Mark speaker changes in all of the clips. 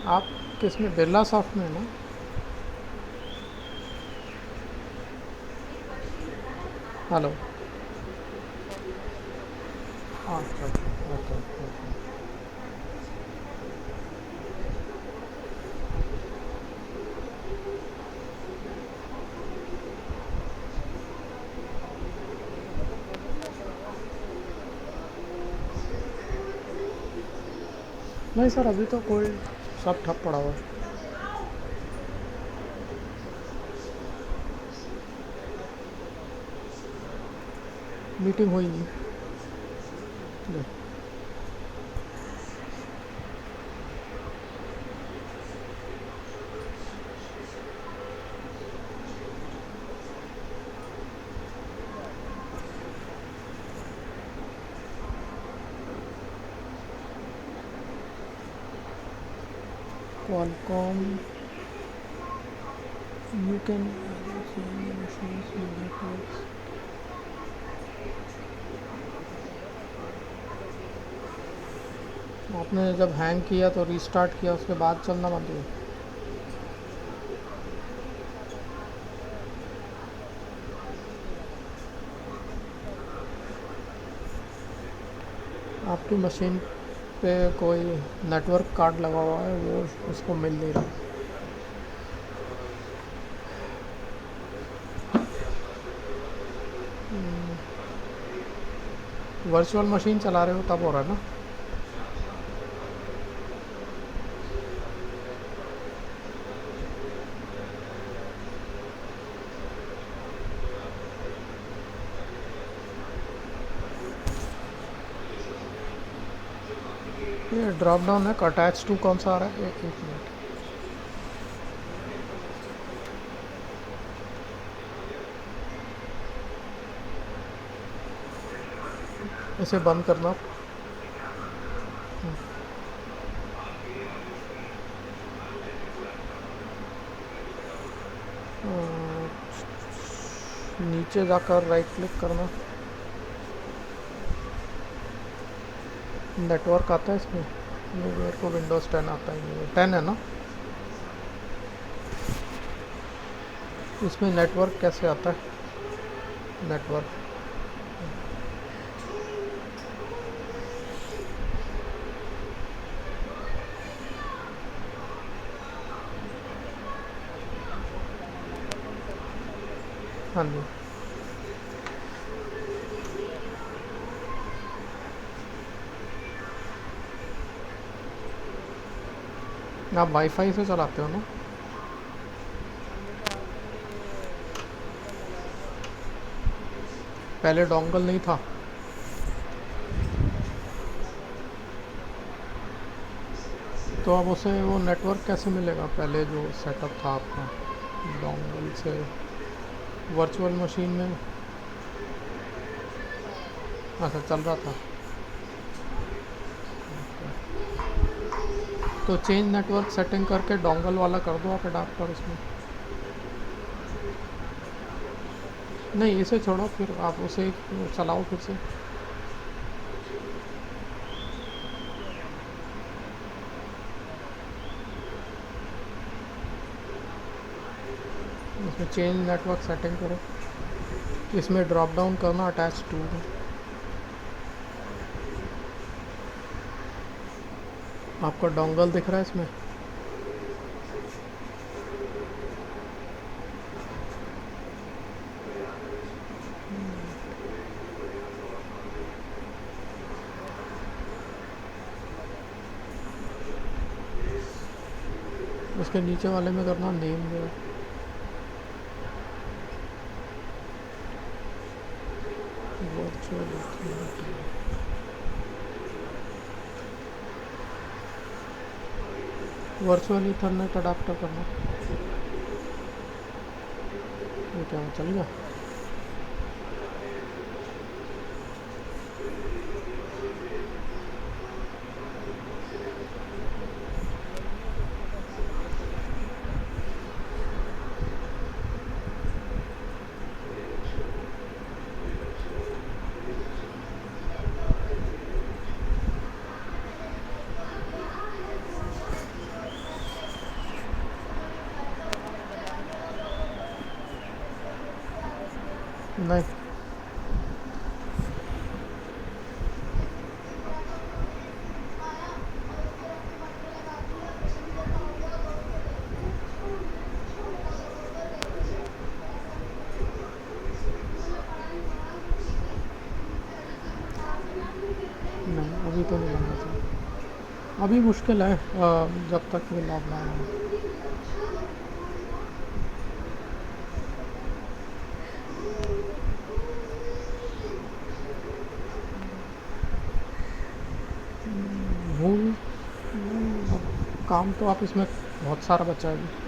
Speaker 1: आप किस में, बिरला सॉफ्ट में ना? हेलो। अच्छा अच्छा, ओके ओके। नहीं सर, अभी तो कोई, सब ठप पड़ा हुआ है। मीटिंग हुई नहीं। जी। क्वालकॉम, यू कैन आपने जब हैंग किया तो रीस्टार्ट किया, उसके बाद चलना बंद हुआ? आपकी मशीन पे कोई नेटवर्क कार्ड लगा हुआ है, वो उसको मिल नहीं रहा। वर्चुअल मशीन चला रहे हो तब हो रहा है ना? ये ड्रॉप डाउन है, अटैच टू कौन सा आ रहा है? एक मिनट, इसे बंद करना। नीचे जाकर राइट क्लिक करना। नेटवर्क आता है इसमें? नहीं, मेरे को विंडोज़ 10 आता ही नहीं है। 10 है ना? इसमें नेटवर्क कैसे आता है? नेटवर्क, हाँ जी। आप वाईफाई से चलाते हो ना? पहले डोंगल नहीं था? तो अब उसे वो नेटवर्क कैसे मिलेगा? पहले जो सेटअप था आपका डोंगल से वर्चुअल मशीन में? अच्छा, चल रहा था। तो चेंज नेटवर्क सेटिंग करके डोंगल वाला कर दो आप अडाप्टर उसमें। नहीं, इसे छोड़ो, फिर आप उसे चलाओ फिर से। इसमें चेंज नेटवर्क सेटिंग करो, इसमें ड्रॉप डाउन करना अटैच टू। आपका डोंगल दिख रहा है इसमें? उसके नीचे वाले में करना नेम जो है। वर्चुअल ईथरनेट अडाप्टर करना। ये क्या चल गया? नहीं। नहीं, अभी तो नहीं बनना चाहिए। अभी मुश्किल है, जब तक ये लॉकडाउन है। भूल अब काम तो आप इसमें बहुत सारा बचा है अभी।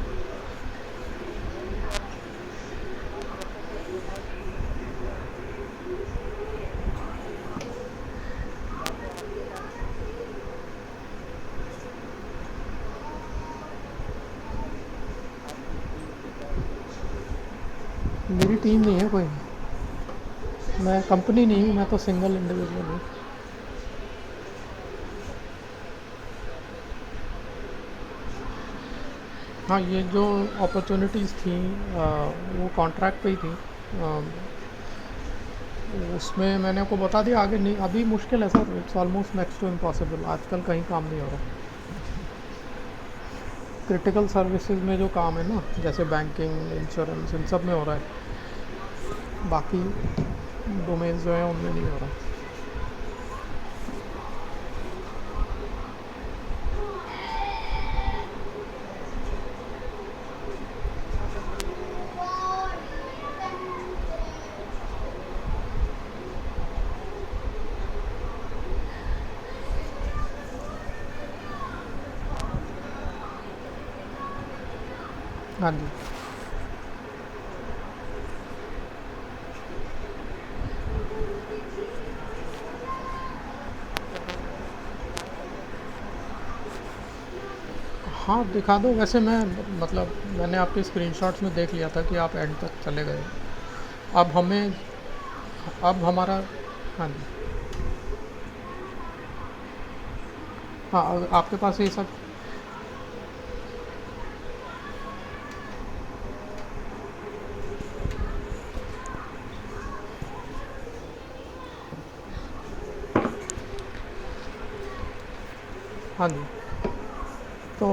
Speaker 1: मेरी टीम नहीं है कोई। मैं कंपनी नहीं हूँ, मैं तो सिंगल इंडिविजुअल हूँ। हाँ, ये जो अपॉर्चुनिटीज़ थी वो कॉन्ट्रैक्ट पे ही थी। उसमें मैंने आपको बता दिया, आगे नहीं, अभी मुश्किल है sir, it's almost next to impossible, आजकल कहीं काम नहीं हो रहा। क्रिटिकल सर्विसेज में जो काम है ना, जैसे बैंकिंग, इंश्योरेंस, इन सब में हो रहा है। बाकी डोमेन्स जो हैं उनमें नहीं हो रहा। हाँ जी। हाँ, दिखा दो। वैसे मैं, मतलब मैंने आपके स्क्रीनशॉट्स में देख लिया था कि आप एंड तक चले गए। अब हमें, अब हमारा, हाँ जी, हाँ, आपके पास ये सब, हाँ जी। तो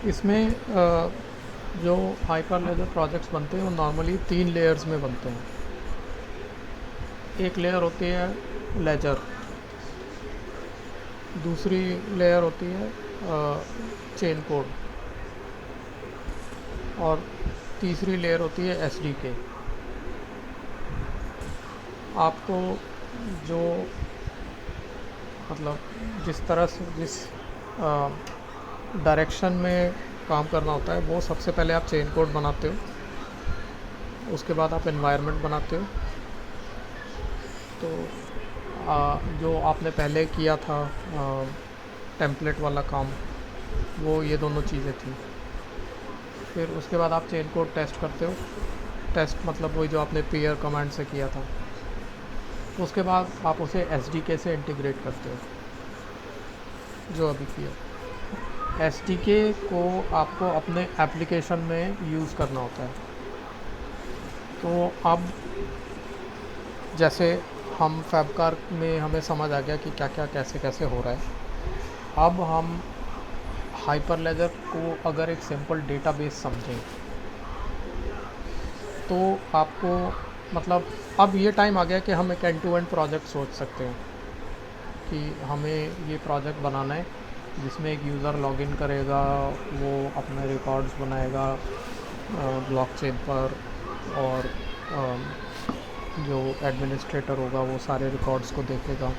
Speaker 1: इसमें जो हाइपर लेजर प्रोजेक्ट्स बनते हैं वो नॉर्मली 3 लेयर्स में बनते हैं। एक लेयर होती है लेजर, दूसरी लेयर होती है चेन कोड, और तीसरी लेयर होती है एसडीके। आपको जो, मतलब जिस तरह से, जिस डायरेक्शन में काम करना होता है, वो सबसे पहले आप चेन कोड बनाते हो, उसके बाद आप एनवायरनमेंट बनाते हो। तो जो आपने पहले किया था टेम्पलेट वाला काम, वो ये दोनों चीज़ें थी। फिर उसके बाद आप चेन कोड टेस्ट करते हो। टेस्ट मतलब वही जो आपने पेयर कमांड से किया था। उसके बाद आप उसे एसडीके से इंटीग्रेट करते हो, जो अभी किया। एसडीके को आपको अपने एप्लीकेशन में यूज़ करना होता है। तो अब जैसे हम फैबकार में हमें समझ आ गया कि क्या क्या कैसे कैसे हो रहा है। अब हम हाइपर लेजर को अगर एक सिंपल डेटाबेस समझें, तो आपको, मतलब अब ये टाइम आ गया कि हम एक एंड टू एंड प्रोजेक्ट सोच सकते हैं कि हमें ये प्रोजेक्ट बनाना है जिसमें एक यूज़र लॉगिन करेगा, वो अपने रिकॉर्ड्स बनाएगा ब्लॉकचेन पर, और जो एडमिनिस्ट्रेटर होगा वो सारे रिकॉर्ड्स को देखेगा।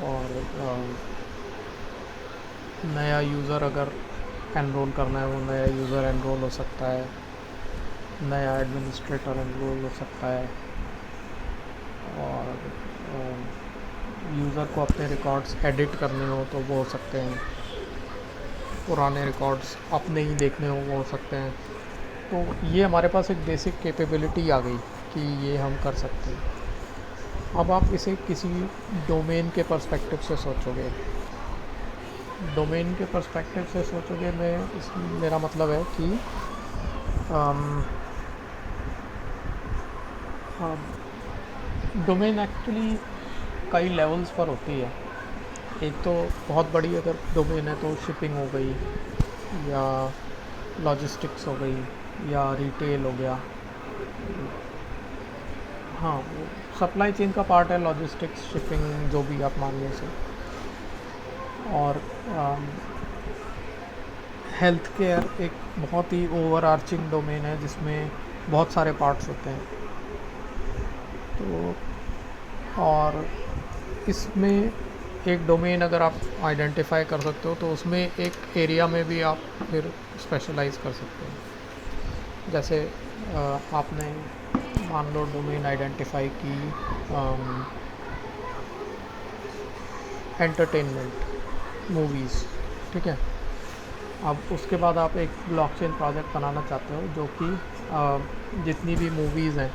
Speaker 1: और नया यूज़र अगर एनरोल करना है वो नया यूज़र एनरोल हो सकता है, नया एडमिनिस्ट्रेटर एनरोल हो सकता है। और यूज़र को अपने रिकॉर्ड्स एडिट करने हो तो वो हो सकते हैं, पुराने रिकॉर्ड्स अपने ही देखने हो वो हो सकते हैं। तो ये हमारे पास एक बेसिक कैपेबिलिटी आ गई कि ये हम कर सकते हैं। अब आप इसे किसी डोमेन के पर्सपेक्टिव से सोचोगे, डोमेन के पर्सपेक्टिव से सोचोगे मेरा मतलब है कि डोमेन एक्चुअली कई लेवल्स पर होती है। एक तो बहुत बड़ी अगर डोमेन है तो शिपिंग हो गई, या लॉजिस्टिक्स हो गई, या रिटेल हो गया। हाँ, सप्लाई चेन का पार्ट है लॉजिस्टिक्स, शिपिंग, जो भी आप मान लीजिए। और हेल्थ केयर एक बहुत ही ओवर आर्चिंग डोमेन है जिसमें बहुत सारे पार्ट्स होते हैं। तो और इसमें एक डोमेन अगर आप आइडेंटिफाई कर सकते हो तो उसमें एक एरिया में भी आप फिर स्पेशलाइज कर सकते हो। जैसे आपने मान लो डोमेन आइडेंटिफाई की एंटरटेनमेंट, मूवीज़, ठीक है। अब उसके बाद आप एक ब्लॉकचेन प्रोजेक्ट बनाना चाहते हो जो कि जितनी भी मूवीज़ हैं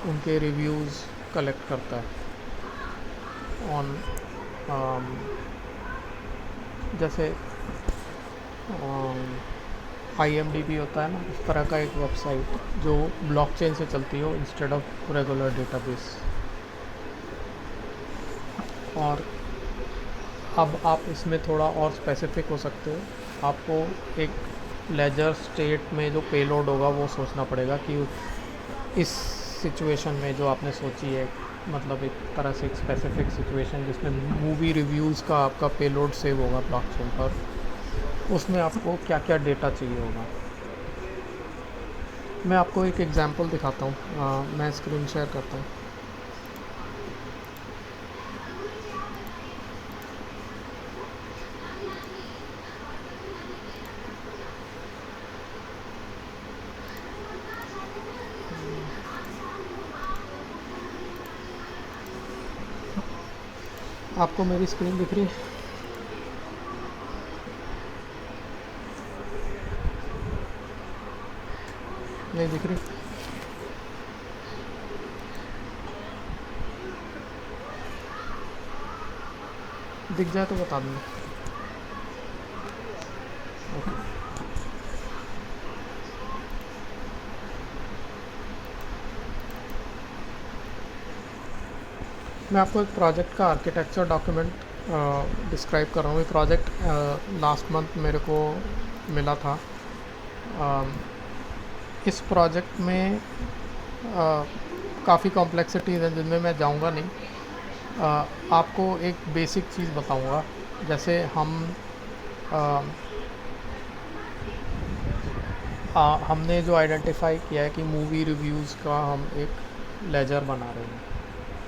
Speaker 1: उनके रिव्यूज़ कलेक्ट करता है ऑन जैसे IMDb होता है ना, उस तरह का एक वेबसाइट जो ब्लॉकचेन से चलती हो इंस्टेड ऑफ रेगुलर डेटाबेस। और अब आप इसमें थोड़ा और स्पेसिफिक हो सकते हो। आपको एक लेजर स्टेट में जो पेलोड होगा वो सोचना पड़ेगा कि इस सिचुएशन में जो आपने सोची है, मतलब एक तरह से एक स्पेसिफिक सिचुएशन जिसमें मूवी रिव्यूज़ का आपका पेलोड सेव होगा ब्लॉकचेन पर, उसमें आपको क्या क्या डेटा चाहिए होगा। मैं आपको एक एग्जांपल दिखाता हूँ, मैं स्क्रीन शेयर करता हूँ। आपको मेरी स्क्रीन दिख रही है? नहीं दिख रही? दिख जाए तो बता दूँगा। ओके। मैं आपको एक प्रोजेक्ट का आर्किटेक्चर डॉक्यूमेंट डिस्क्राइब कर रहा हूँ। ये प्रोजेक्ट लास्ट मंथ मेरे को मिला था। इस प्रोजेक्ट में काफ़ी कॉम्प्लेक्सिटीज़ हैं जिनमें मैं जाऊँगा नहीं। आपको एक बेसिक चीज़ बताऊँगा। जैसे हमने जो आइडेंटिफाई किया है कि मूवी रिव्यूज़ का हम एक लेजर बना रहे हैं,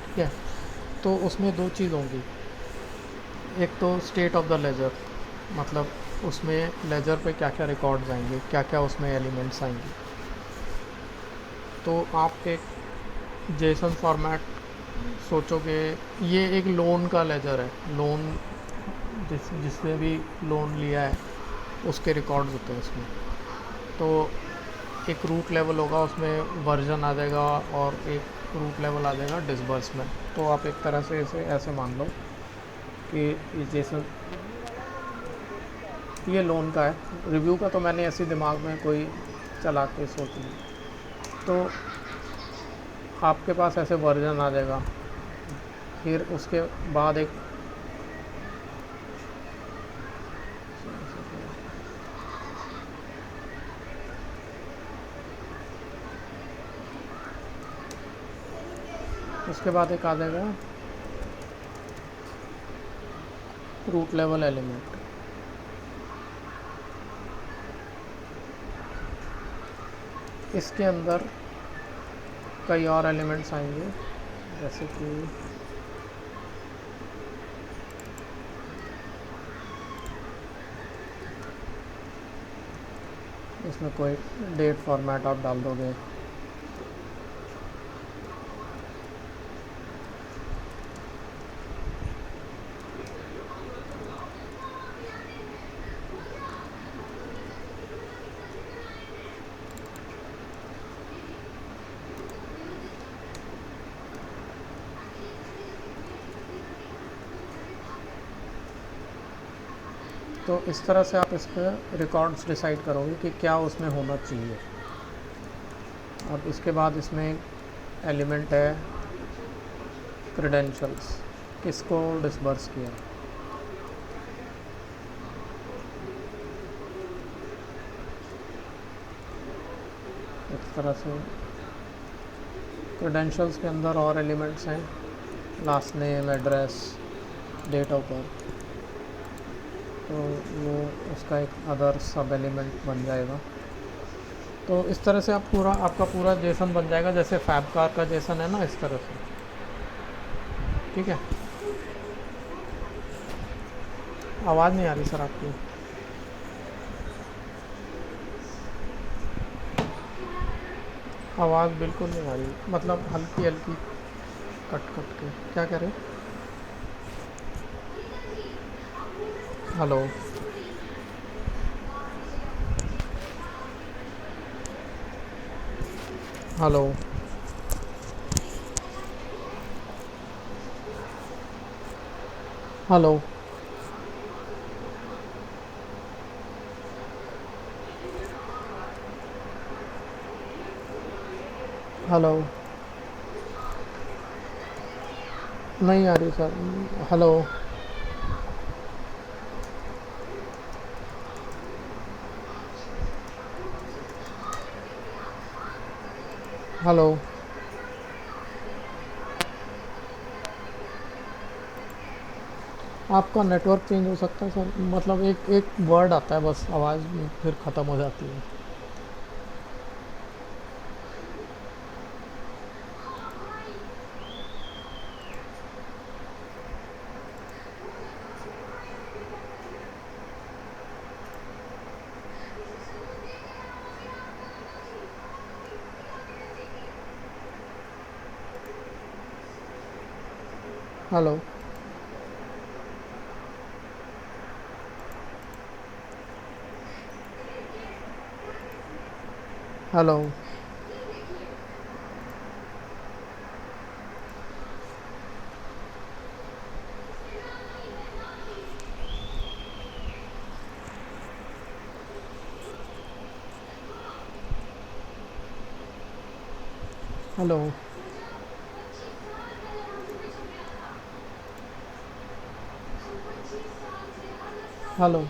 Speaker 1: ठीक है। तो उसमें दो चीज़ होंगी। एक तो स्टेट ऑफ द लेजर, मतलब उसमें लेजर पे क्या क्या रिकॉर्ड्स आएंगे, क्या क्या उसमें एलिमेंट्स आएंगे। तो आप एक जेसन फॉर्मेट सोचोगे। ये एक लोन का लेजर है, लोन जिसने भी लोन लिया है उसके रिकॉर्ड्स होते हैं इसमें। तो एक रूट लेवल होगा, उसमें वर्जन आ जाएगा, और एक रूट लेवल आ जाएगा डिसबर्समेंट। तो आप एक तरह से इसे ऐसे मान लो कि जैसे ये लोन का है। रिव्यू का तो मैंने ऐसे दिमाग में कोई चला के सोच ली। तो आपके पास ऐसे वर्जन आ जाएगा, फिर उसके बाद एक आ जाएगा रूट लेवल एलिमेंट। इसके अंदर कई और एलिमेंट्स आएंगे, जैसे कि इसमें कोई डेट फॉर्मेट आप डाल दोगे, तो इस तरह से आप इसके रिकॉर्ड्स डिसाइड करोगे कि क्या उसमें होना चाहिए। और इसके बाद इसमें एलिमेंट है क्रेडेंशियल्स, किसको डिसबर्स किया। इस तरह से क्रेडेंशियल्स के अंदर और एलिमेंट्स हैं, last name, address, date of birth, तो वो उसका एक अदर सब एलिमेंट बन जाएगा। तो इस तरह से आपका पूरा जेसन बन जाएगा, जैसे फैबकार का जेसन है ना, इस तरह से। ठीक है, आवाज़ नहीं आ रही सर आपकी। आवाज़ बिल्कुल नहीं आ रही, मतलब हल्की हल्की कट कट के। क्या कह रहे हैं? हेलो, हेलो, हेलो, हेलो, नहीं आ रही सर। हेलो, हेलो, आपका नेटवर्क चेंज हो सकता है सर, मतलब एक एक वर्ड आता है बस, आवाज़ फिर ख़त्म हो जाती है। Hello, hello, hello, hello, hello,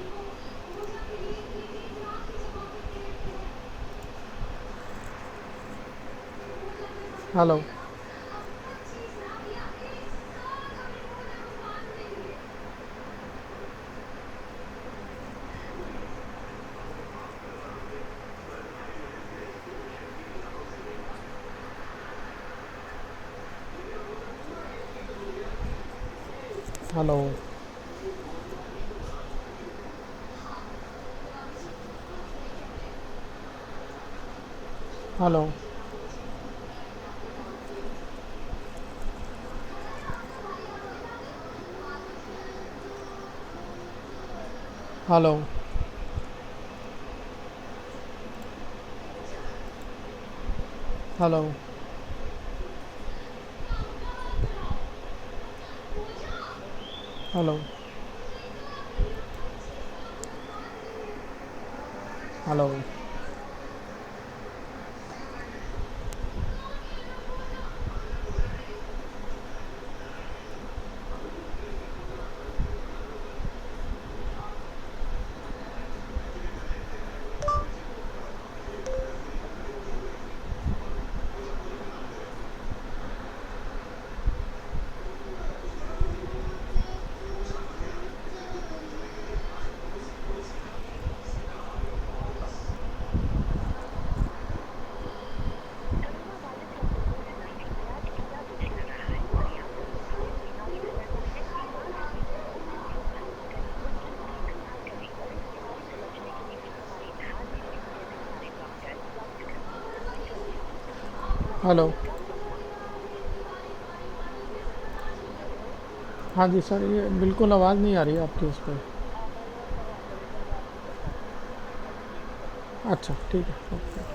Speaker 1: hello, hello, hello, hello, hello, hello, hello. हाँ जी सर, ये बिल्कुल आवाज़ नहीं आ रही है आपकी उस पर। अच्छा ठीक है ओके।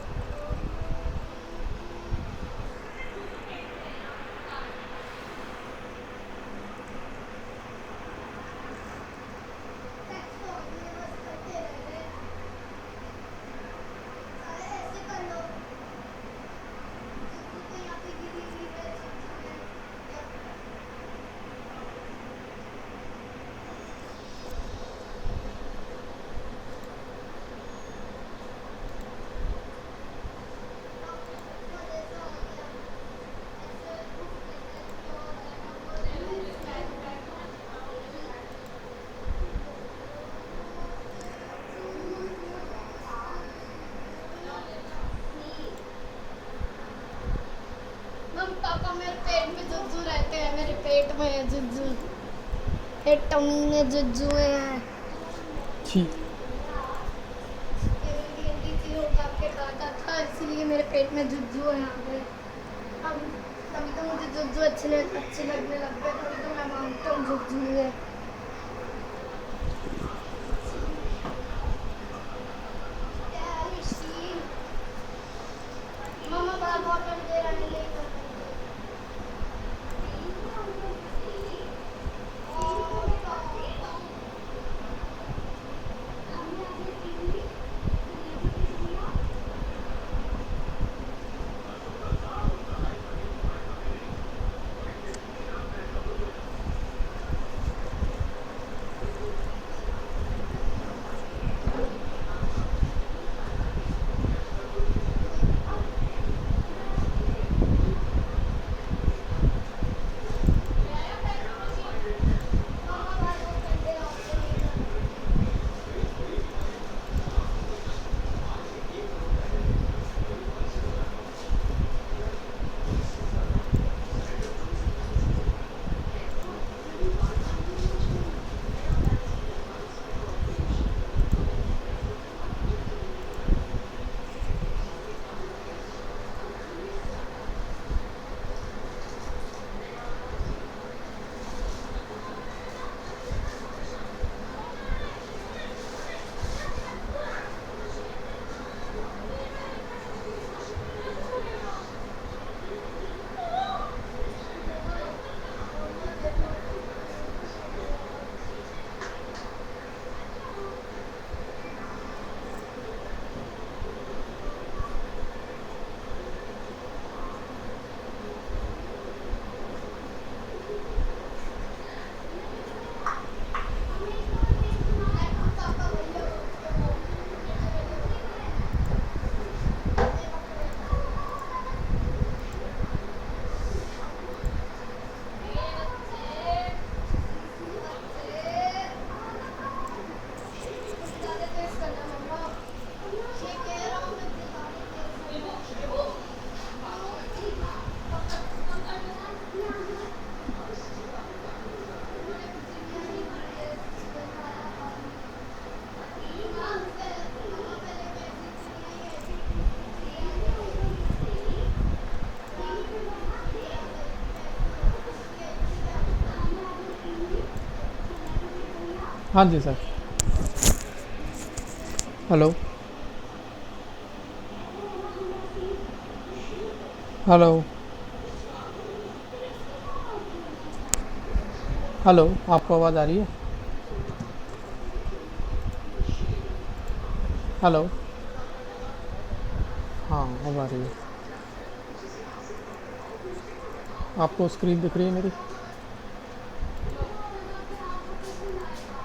Speaker 2: मम पापा मेरे पेट में जुज्जू रहते हैं, मेरे पेट में है जुज्जू, एक टमी में जुज्जू है।
Speaker 1: ठीक।
Speaker 2: ये मेरी आंटी जी को काट के काटा था, इसलिए मेरे पेट में जुज्जू है यहाँ पे। अब तभी तो मुझे जुज्जू अच्छे लगने लग गए, तभी तो मैं मानता हूँ जुज्जू है। मम्मा बड़ा बॉटल दे रहा है लेकर।
Speaker 1: हाँ जी सर। हेलो। हेलो। हेलो, आपको आवाज़ आ रही है? हेलो। हाँ अब आ रही है। आपको स्क्रीन दिख रही है मेरी?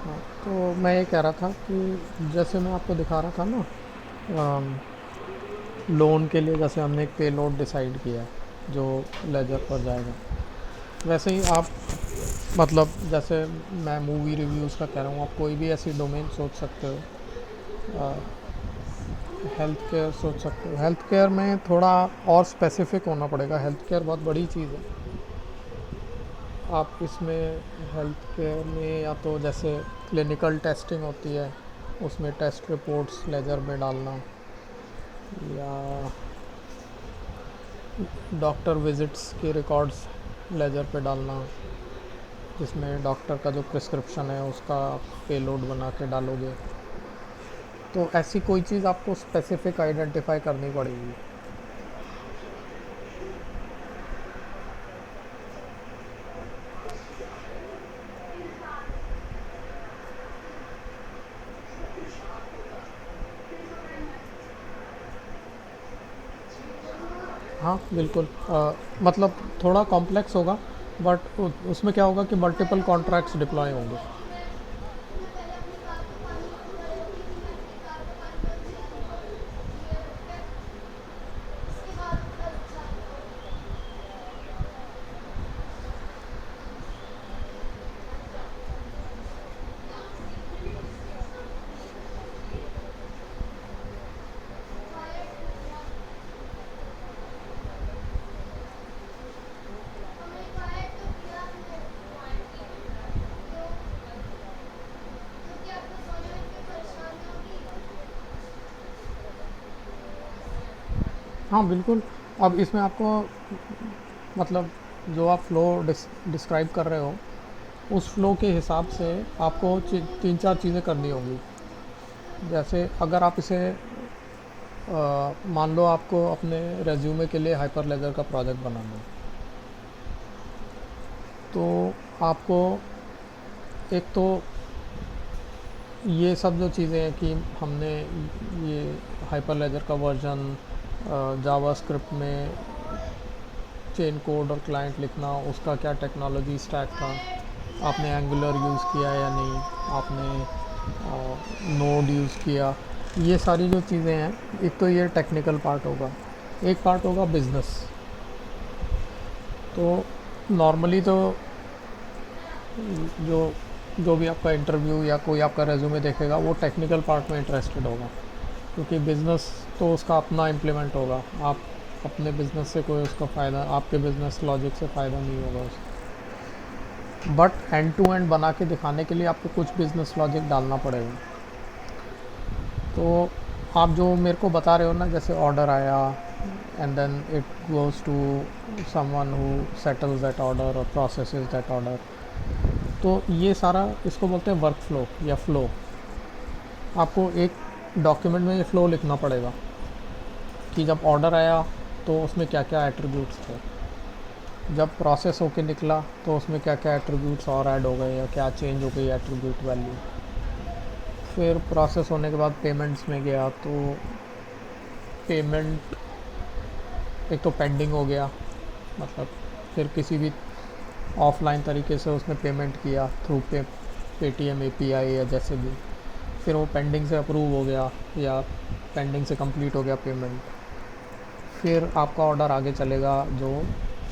Speaker 1: हाँ, तो मैं ये कह रहा था कि जैसे मैं आपको दिखा रहा था ना, लोन के लिए जैसे हमने एक पे लोड डिसाइड किया है जो लेजर पर जाएगा, वैसे ही आप मतलब जैसे मैं मूवी रिव्यूज़ का कह रहा हूँ, आप कोई भी ऐसी डोमेन सोच सकते हो। हेल्थ केयर सोच सकते हो। हेल्थ केयर में थोड़ा और स्पेसिफिक होना पड़ेगा, हेल्थ केयर बहुत बड़ी चीज़ है। आप इसमें हेल्थ केयर में या तो जैसे क्लिनिकल टेस्टिंग होती है, उसमें टेस्ट रिपोर्ट्स लेजर में डालना, या डॉक्टर विजिट्स के रिकॉर्ड्स लेजर पे डालना, जिसमें डॉक्टर का जो प्रिस्क्रिप्शन है उसका पेलोड बना के डालोगे। तो ऐसी कोई चीज़ आपको स्पेसिफिक आइडेंटिफाई करनी पड़ेगी। हाँ बिल्कुल, मतलब थोड़ा कॉम्प्लेक्स होगा, बट उसमें क्या होगा कि मल्टीपल कॉन्ट्रैक्ट्स डिप्लॉय होंगे।
Speaker 2: मैं पहले अपनी कार को पानी भर देती थी, मैं अपनी कार को पानी भर देती थी, ये रोक के उसके बाद अच्छा। हमने क्वाइट तो किया हमने, तो क्योंकि आपको सोने में इतनी परेशानी होगी।
Speaker 1: हाँ बिल्कुल। अब इसमें आपको मतलब जो आप फ़्लो डिस्क्राइब कर रहे हो, उस फ़्लो के हिसाब से आपको तीन चार चीज़ें करनी होंगी। जैसे अगर आप इसे मान लो आपको अपने रेज्यूमे के लिए हाइपर लेजर का प्रोजेक्ट बनाना है, तो आपको एक तो ये सब जो चीज़ें हैं कि हमने ये हाइपर लेजर का वर्जन, जावा स्क्रिप्ट में चेन कोड और क्लाइंट लिखना, उसका क्या टेक्नोलॉजी स्टैक था, आपने एंगुलर यूज़ किया या नहीं, आपने नोड यूज़ किया, ये सारी जो चीज़ें हैं, एक तो ये टेक्निकल पार्ट होगा। एक पार्ट होगा बिज़नेस। तो नॉर्मली तो जो जो भी आपका इंटरव्यू या कोई आपका रेज्यूमे देखेगा वो टेक्निकल पार्ट में इंटरेस्टेड होगा, क्योंकि बिज़नेस तो उसका अपना इम्प्लीमेंट होगा। आप अपने बिज़नेस से कोई उसका फ़ायदा, आपके बिज़नेस लॉजिक से फ़ायदा नहीं होगा उसका। बट एंड टू एंड बना के दिखाने के लिए आपको कुछ बिज़नेस लॉजिक डालना पड़ेगा। तो आप जो मेरे को बता रहे हो ना, जैसे ऑर्डर आया and then it goes to someone who settles that order और प्रोसेसेस दैट ऑर्डर, तो ये सारा इसको बोलते हैं वर्क फ्लो या फ्लो। आपको एक डॉक्यूमेंट में ये फ़्लो लिखना पड़ेगा कि जब ऑर्डर आया तो उसमें क्या क्या एट्रीब्यूट्स थे, जब प्रोसेस होके निकला तो उसमें क्या क्या एट्रीब्यूट्स और ऐड हो गए या क्या चेंज हो गई एट्रीब्यूट वैल्यू। फिर प्रोसेस होने के बाद पेमेंट्स में गया तो पेमेंट एक तो पेंडिंग हो गया, मतलब फिर किसी भी ऑफलाइन तरीके से उसने पेमेंट किया थ्रू पेटीएम एपीआई या जैसे भी, फिर वो पेंडिंग से अप्रूव हो गया या पेंडिंग से कंप्लीट हो गया पेमेंट, फिर आपका ऑर्डर आगे चलेगा जो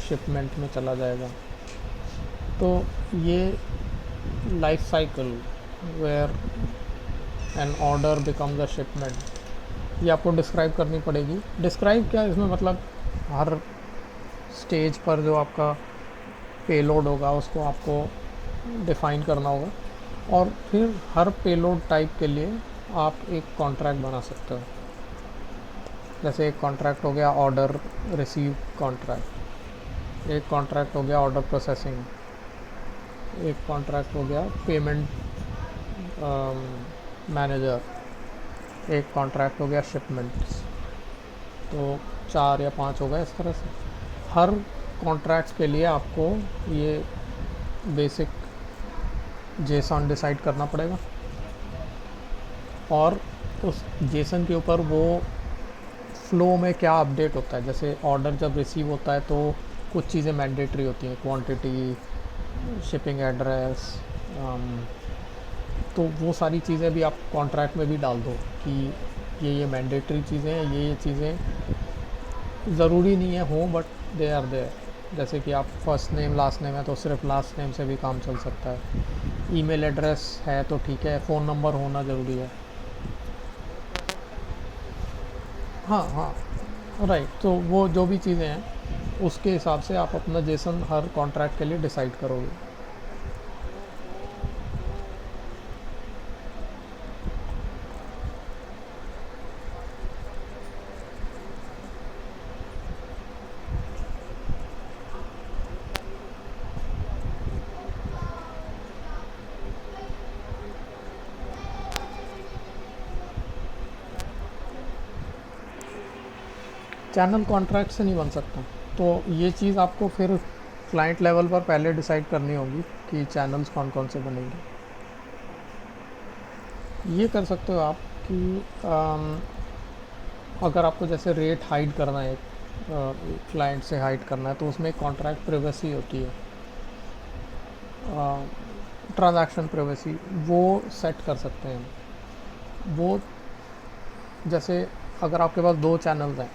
Speaker 1: शिपमेंट में चला जाएगा। तो ये life cycle where an order becomes a shipment, ये आपको डिस्क्राइब करनी पड़ेगी। डिस्क्राइब क्या, इसमें मतलब हर स्टेज पर जो आपका पेलोड होगा उसको आपको डिफ़ाइन करना होगा, और फिर हर पेलोड टाइप के लिए आप एक कॉन्ट्रैक्ट बना सकते हो। जैसे एक कॉन्ट्रैक्ट हो गया ऑर्डर रिसीव कॉन्ट्रैक्ट, एक कॉन्ट्रैक्ट हो गया ऑर्डर प्रोसेसिंग, एक कॉन्ट्रैक्ट हो गया पेमेंट मैनेजर, एक कॉन्ट्रैक्ट हो गया शिपमेंट्स। तो 4 या 5 हो गए इस तरह से। हर कॉन्ट्रैक्ट्स के लिए आपको ये बेसिक जेसन डिसाइड करना पड़ेगा, और उस जेसन के ऊपर वो फ़्लो में क्या अपडेट होता है। जैसे ऑर्डर जब रिसीव होता है तो कुछ चीज़ें मैंडेटरी होती हैं, क्वांटिटी, शिपिंग एड्रेस, तो वो सारी चीज़ें भी आप कॉन्ट्रैक्ट में भी डाल दो कि ये मैंडेटरी चीज़ें हैं, ये चीज़ें ज़रूरी नहीं है हो, बट दे आर देयर। जैसे कि आप फर्स्ट नेम लास्ट नेम है तो सिर्फ लास्ट नेम से भी काम चल सकता है, ईमेल एड्रेस है तो ठीक है, फ़ोन नंबर होना ज़रूरी है। हाँ हाँ राइट, तो वो जो भी चीज़ें हैं उसके हिसाब से आप अपना जेसन हर कॉन्ट्रैक्ट के लिए डिसाइड करोगे। चैनल कॉन्ट्रैक्ट से नहीं बन सकता। तो ये चीज़ आपको फिर क्लाइंट लेवल पर पहले डिसाइड करनी होगी कि चैनल्स कौन कौन से बनेंगे। ये कर सकते हो आप कि अगर आपको जैसे रेट हाइड करना है, क्लाइंट से हाइड करना है, तो उसमें एक कॉन्ट्रैक्ट प्राइवेसी होती है, ट्रांजैक्शन प्राइवेसी, वो सेट कर सकते हैं। वो जैसे अगर आपके पास 2 चैनल्स हैं,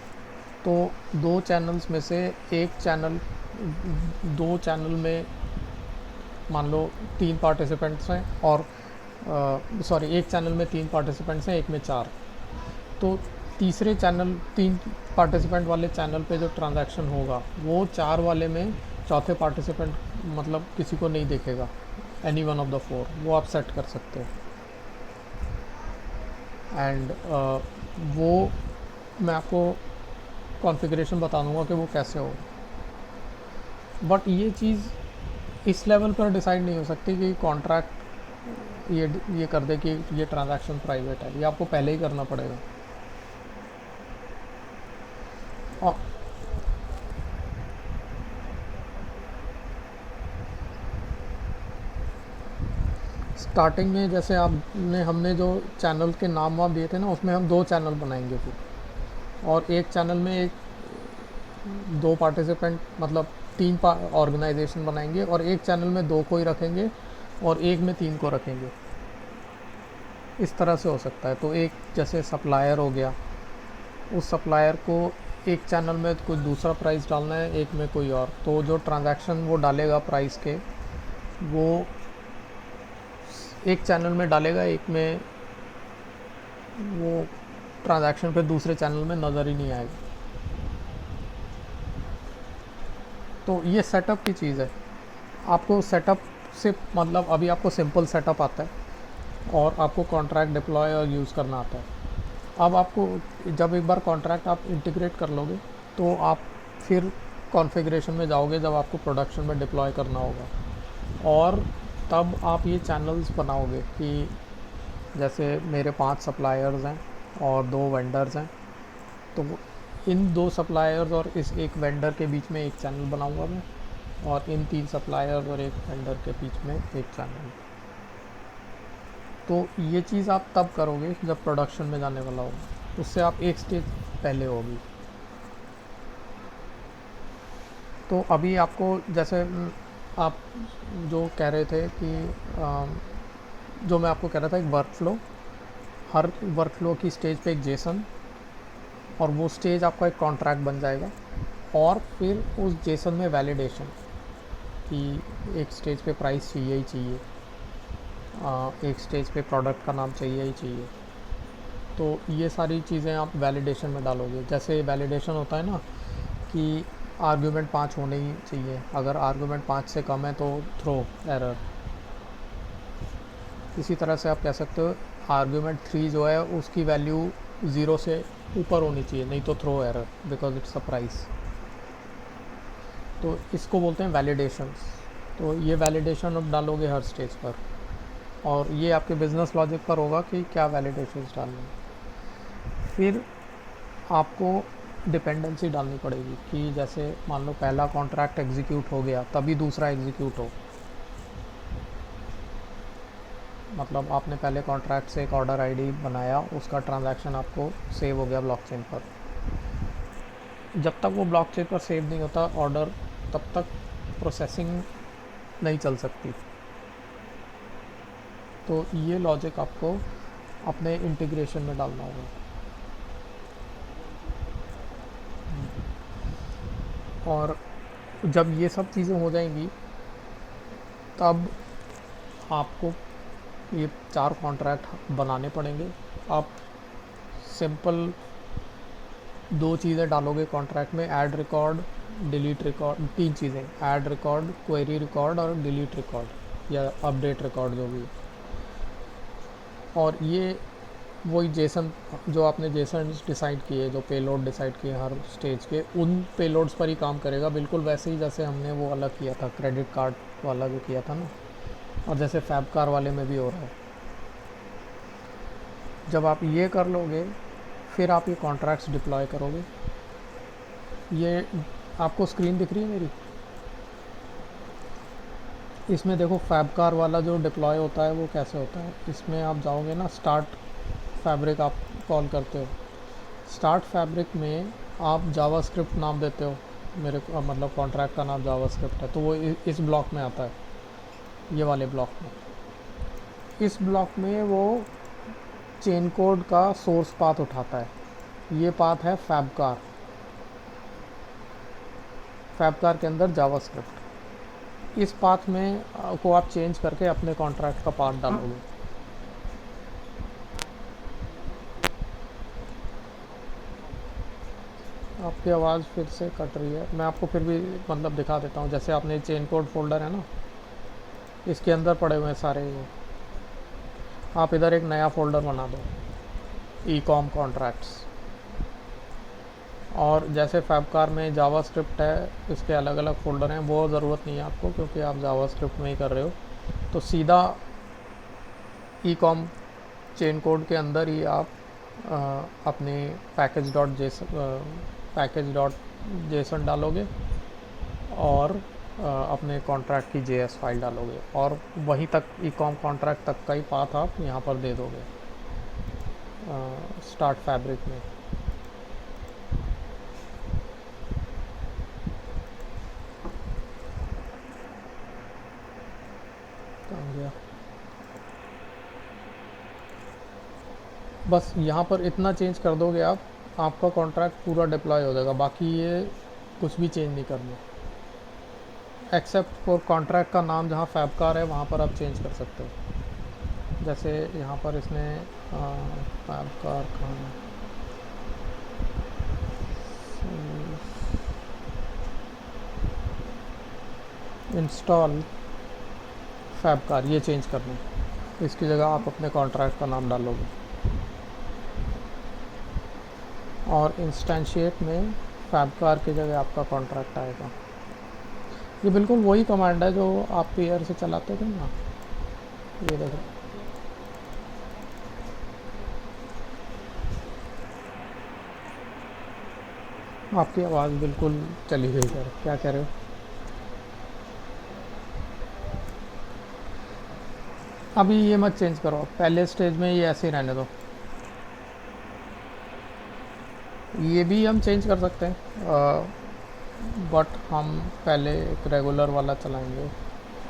Speaker 1: तो 2 चैनल्स में से एक चैनल, 2 चैनल में मान लो 3 पार्टिसिपेंट्स हैं, और सॉरी, एक चैनल में 3 पार्टिसिपेंट्स हैं, एक में 4। तो तीसरे चैनल, 3 पार्टिसिपेंट वाले चैनल पे जो ट्रांजैक्शन होगा वो 4 वाले में चौथे पार्टिसिपेंट मतलब किसी को नहीं देखेगा, एनी वन ऑफ द 4, वो आप सेट कर सकते हो। एंड वो मैं आपको कॉन्फ़िगरेशन बता दूंगा कि वो कैसे हो। बट ये चीज़ इस लेवल पर डिसाइड नहीं हो सकती कि कॉन्ट्रैक्ट ये कर दे कि ये ट्रांजैक्शन प्राइवेट है, ये आपको पहले ही करना पड़ेगा। और स्टार्टिंग में जैसे हमने जो चैनल के नाम वाम दिए थे ना, उसमें हम 2 चैनल बनाएंगे फिर, और एक चैनल में एक 2 पार्टिसिपेंट मतलब 3 ऑर्गेनाइजेशन बनाएंगे, और एक चैनल में 2 को ही रखेंगे और एक में 3 को रखेंगे। इस तरह से हो सकता है। तो एक जैसे सप्लायर हो गया, उस सप्लायर को एक चैनल में कोई दूसरा प्राइस डालना है, एक में कोई और, तो जो ट्रांजैक्शन वो डालेगा प्राइस के, वो एक चैनल में डालेगा, एक में वो ट्रांजैक्शन फिर दूसरे चैनल में नज़र ही नहीं आएगा। तो ये सेटअप की चीज़ है। आपको सेटअप से मतलब अभी आपको सिंपल सेटअप आता है और आपको कॉन्ट्रैक्ट डिप्लॉय और यूज़ करना आता है। अब आपको जब एक बार कॉन्ट्रैक्ट आप इंटीग्रेट कर लोगे, तो आप फिर कॉन्फ़िगरेशन में जाओगे जब आपको प्रोडक्शन में डिप्लॉय करना होगा, और तब आप ये चैनल्स बनाओगे कि जैसे मेरे 5 सप्लायर्स हैं और 2 वेंडर्स हैं, तो इन 2 सप्लायर्स और इस एक वेंडर के बीच में एक चैनल बनाऊंगा मैं, और इन 3 सप्लायर्स और एक वेंडर के बीच में एक चैनल। तो ये चीज़ आप तब करोगे जब प्रोडक्शन में जाने वाला होगा, उससे आप एक स्टेज पहले होगी। तो अभी आपको जैसे आप जो कह रहे थे कि जो मैं आपको कह रहा था, एक work flow, her work flow की स्टेज पे एक जेसन, और वो स्टेज आपका एक कॉन्ट्रैक्ट बन जाएगा। और फिर उस जेसन में वैलिडेशन कि एक स्टेज पे प्राइस चाहिए ही चाहिए, एक स्टेज पे प्रोडक्ट का नाम चाहिए ही चाहिए। तो ये सारी चीज़ें आप वैलिडेशन में डालोगे। जैसे वैलिडेशन होता है ना कि आर्ग्यूमेंट 5 होने ही चाहिए, अगर आर्ग्यूमेंट 5 से कम है तो थ्रो एरर। इसी तरह से आप कह सकते हो आर्ग्यूमेंट 3 जो है उसकी वैल्यू 0 से ऊपर होनी चाहिए, नहीं तो throw error because it's a price. तो इसको बोलते हैं वैलिडेशंस। तो ये वैलिडेशन अब डालोगे हर स्टेज पर, और ये आपके बिजनेस लॉजिक पर होगा कि क्या वैलिडेशंस डालने हैं। फिर आपको डिपेंडेंसी डालनी पड़ेगी कि जैसे मान लो पहला कॉन्ट्रैक्ट एग्जीक्यूट हो गया तभी दूसरा एग्जीक्यूट हो। मतलब आपने पहले कॉन्ट्रैक्ट से एक ऑर्डर आईडी बनाया, उसका ट्रांजैक्शन आपको सेव हो गया ब्लॉकचेन पर। जब तक वो ब्लॉकचेन पर सेव नहीं होता ऑर्डर, तब तक प्रोसेसिंग नहीं चल सकती। तो ये लॉजिक आपको अपने इंटीग्रेशन में डालना होगा। और जब ये सब चीज़ें हो जाएंगी, तब आपको ये 4 कॉन्ट्रैक्ट बनाने पड़ेंगे। आप सिंपल 2 चीज़ें डालोगे कॉन्ट्रैक्ट में, ऐड रिकॉर्ड, डिलीट रिकॉर्ड, 3 चीज़ें, ऐड रिकॉर्ड, क्वेरी रिकॉर्ड और डिलीट रिकॉर्ड या अपडेट रिकॉर्ड जो भी। और ये वही जेसन जो आपने जेसन डिसाइड किए, जो पेलोड डिसाइड किए हर स्टेज के, उन पेलोड्स पर ही काम करेगा, बिल्कुल वैसे ही जैसे हमने वो अलग किया था क्रेडिट कार्ड वाला जो किया था ना, और जैसे फैब कार वाले में भी हो रहा है। जब आप ये कर लोगे, फिर आप ये कॉन्ट्रैक्ट्स डिप्लॉय करोगे, ये आपको स्क्रीन दिख रही है मेरी? इसमें देखो फैबकार वाला जो डिप्लॉय होता है वो कैसे होता है। इसमें आप जाओगे ना, स्टार्ट फैब्रिक आप कॉल करते हो। स्टार्ट फैब्रिक में आप जावास्क्रिप्ट नाम देते हो, मेरे मतलब कॉन्ट्रैक्ट का नाम जावास्क्रिप्ट है, तो वो इस ब्लॉक में आता है, ये वाले ब्लॉक में। इस ब्लॉक में वो चेन कोड का सोर्स पाथ उठाता है। ये पाथ है फैबकार। फैबकार के अंदर जावास्क्रिप्ट, इस पाथ में को आप चेंज करके अपने कॉन्ट्रैक्ट का पाथ डालोगे। आपकी आवाज़ फिर से कट रही है, मैं आपको फिर भी मतलब दिखा देता हूँ। जैसे आपने चेन कोड फोल्डर है ना, इसके अंदर पड़े हुए हैं सारे ये। आप इधर एक नया फोल्डर बना दो, ई कॉम कॉन्ट्रैक्ट्स। और जैसे फैबकार में जावास्क्रिप्ट है, इसके अलग अलग फ़ोल्डर हैं, वो ज़रूरत नहीं है आपको क्योंकि आप जावास्क्रिप्ट में ही कर रहे हो। तो सीधा ई कॉम चेन कोड के अंदर ही आप अपने पैकेज डॉट जेसन डालोगे और अपने कॉन्ट्रैक्ट की जेएस फाइल डालोगे, और वहीं तक ई कॉम कॉन्ट्रैक्ट तक का ही पाथ आप यहाँ पर दे दोगे स्टार्ट फैब्रिक में। कहाँ गया? बस यहाँ पर इतना चेंज कर दोगे आप, आपका कॉन्ट्रैक्ट पूरा डिप्लॉय हो जाएगा। बाकी ये कुछ भी चेंज नहीं करना, एक्सेप्ट फॉर कॉन्ट्रैक्ट का नाम जहाँ फैबकार है वहाँ पर आप चेंज कर सकते हो। जैसे यहाँ पर इसने फैबकार कहाँ, इंस्टॉल फैबकार, ये चेंज करना है। इसकी जगह आप अपने कॉन्ट्रैक्ट का नाम डालोगे और इंस्टेंशिएट में फैबकार की जगह आपका कॉन्ट्रैक्ट आएगा। ये बिल्कुल वही कमांड है जो आप पेयर से चलाते थे ना, ये देखो। आपकी आवाज़ बिल्कुल चली गई सर, क्या कह रहे हो? अभी ये मत चेंज करो, पहले स्टेज में ये ऐसे ही रहने दो। ये भी हम चेंज कर सकते हैं, बट हम पहले एक रेगुलर वाला चलाएंगे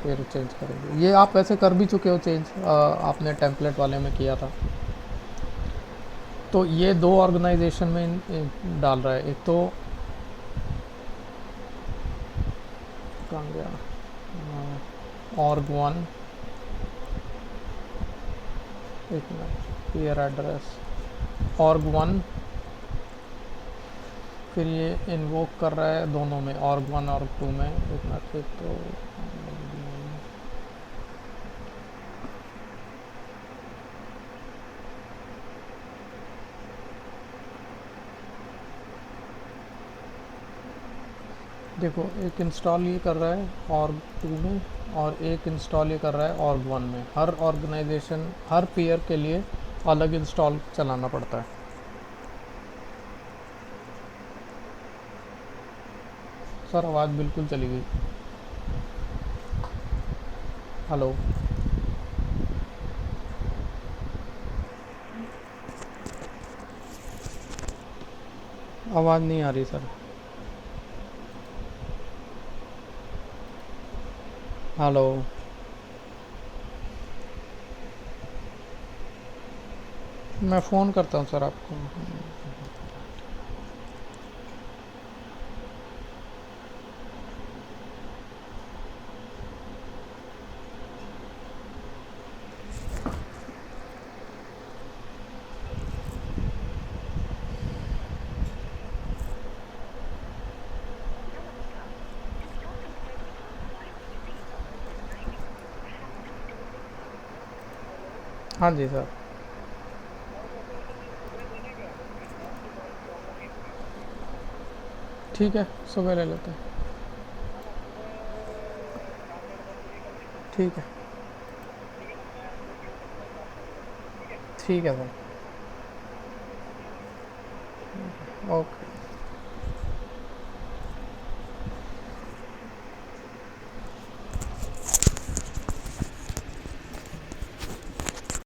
Speaker 1: फिर चेंज करेंगे। ये आप वैसे कर भी चुके हो चेंज, आपने टेम्पलेट वाले में किया था। तो ये दो ऑर्गेनाइजेशन में डाल रहा है। एक तो कहाँ गया, ऑर्ग वन, एक minute, pair address org one, फिर ये इन्वोक कर रहा है दोनों में, ऑर्ग वन और टू में। एक मिनट, फिर तो देखो, एक इंस्टॉल ये कर रहा है ऑर्ग टू में और एक इंस्टॉल ये कर रहा है ऑर्ग वन में। हर ऑर्गेनाइजेशन, हर पेयर के लिए अलग इंस्टॉल चलाना पड़ता है। सर आवाज़ बिल्कुल चली गई। हेलो, आवाज़ नहीं आ रही सर। हेलो, मैं फ़ोन करता हूँ सर आपको। हाँ जी सर, ठीक है, सुबह ले लेते हैं। ठीक है, ठीक है सर, ओके।